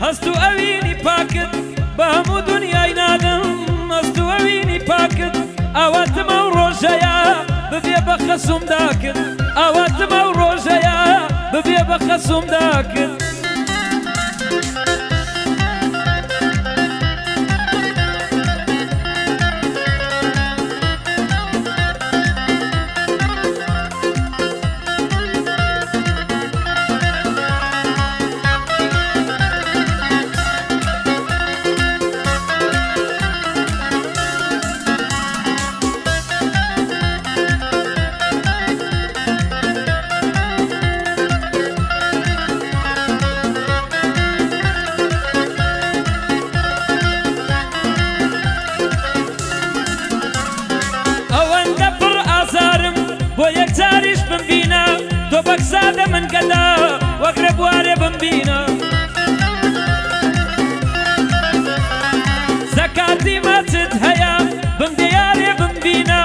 هەستو ئەوینی پاکت بە هەموو دنیای نادم هەستو ئەوینی پاکت ئاواتمە و ڕۆژەیە ببێ بە خەسوم داکرد ئاواتمە و ڕۆژەیە ببێ بە خەسوم داکرد بۆ یەکجاریش بمبینە تۆ بەکسادە من گەدا وەک ڕێبوارێ بمبینە زەکاتی ماچت هەیە بمدیارێ بمبینە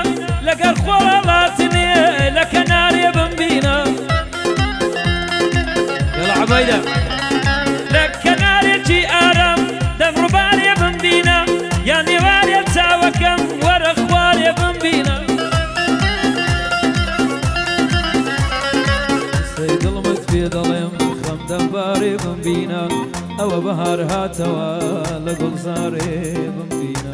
لەگەر خۆڵاتنێ لە کەنارێ بمبینە یڵە عەبەیدە لە کەنارێکی ئارام دەمڕووبارێ بمبینە یا نێوارێ چاوەکەم وەرە خوارێ بمبینە دڵێم خەمدەم بارێ بمبینە ئەوە بەهار هاتەوە لە گوڵزارێ بمبینە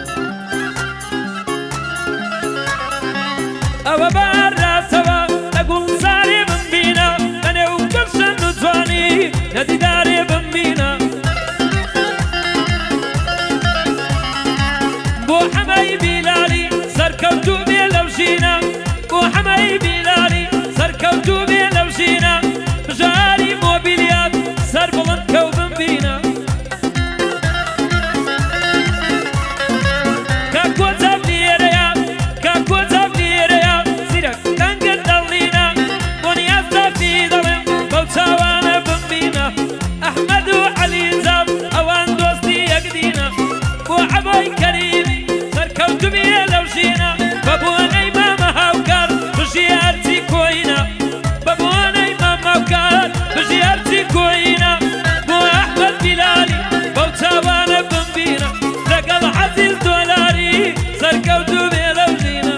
ئەوە بەهار هاتەوە لە گوڵزارێ بمبینە لەنێو گەشەن و جوانی لە دیدارێ بمبینە بۆ حەمەی بیلالی سەرکەوتوو بێ لەو ژینە بۆ حەمەی بیلالی سەرکەوتوو بێ لەو ژینە بژاری مۆبیلیات سەر بڵند کەو بمبینە کاکۆ چاو لێرەیە کاکۆ چاو لێرەیە زیرەک تەنگت دەڵینە بۆ نیازدافی دەڵێم بەو چاوانە بمبینە ئەحمەد و عەلی زاب ئەوان دۆستی یەکدینە بۆ عەبۆی کەریمی سەرکەوتوو بێ لەو ژینە بە بۆنەی مامە هاوکار بژیارچی کۆینە بژیارچی کۆینە بۆ ئەحمەد بیلالی بەو چاوانە بمبینە لەگەڵ عەزیز دۆلاری سەرکەوتوو بێ لەو ژینە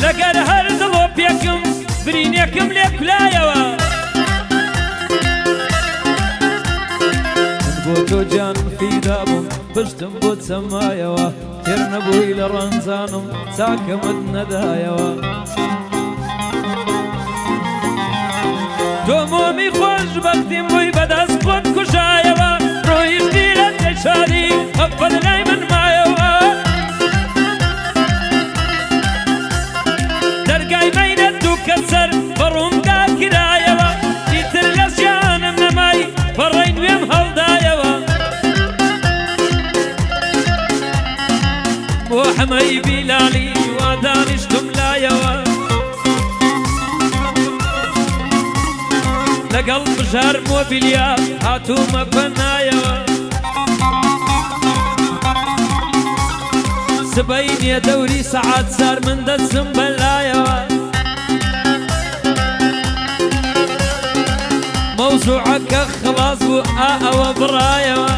لەگەر هەر دڵۆ پێکم برینێکم لێ کولایەوە من بۆ تۆ جان فیدا بووم پشتم بۆ چەمایەوە تێر نەبووی لە ڕەنجانم چاکەمت نەدایەوە تۆ مۆمی خۆشبەختیم بووی بەدەست خۆت کوژایەوە ڕۆیشتی لە تێشاری ئەفەر لای من مایەوە دەرگای مەیرەت و کەسەر بەڕوومدا کرایەوە ئیتر لە ژیانم نەمای بەڕێی نوێم هەڵدایەوە بۆ حەمەی بیلالی وا دانیشتم لایەوە لەگەڵ بژار مۆبیلیا هاتوومە پەنایەوە سبەینێ دەوری سەعات سار من دەچم بەلایەوە مەوزوعەکە خلاص بوو ئەوە بڕایەوە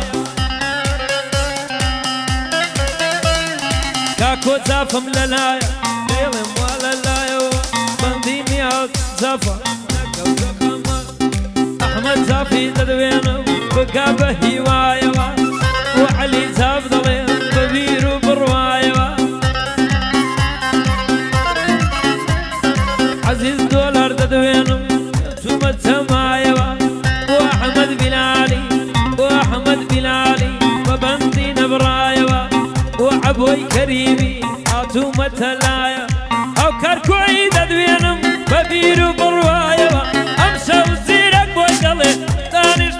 کاکۆ جافم لەلایە دێڵێم وا لەلایەوە بەندی نیاز جافە ئەحمەد جافی دەدوێنم بگا بە هیوایەوە و عەلی جاف دەڵێن بە بیر و بڕوان عبوي كريمي هاتو متلايا او كركوعي ددوينم ببيرو بروايا امشى وزيرك بوي قلي دانش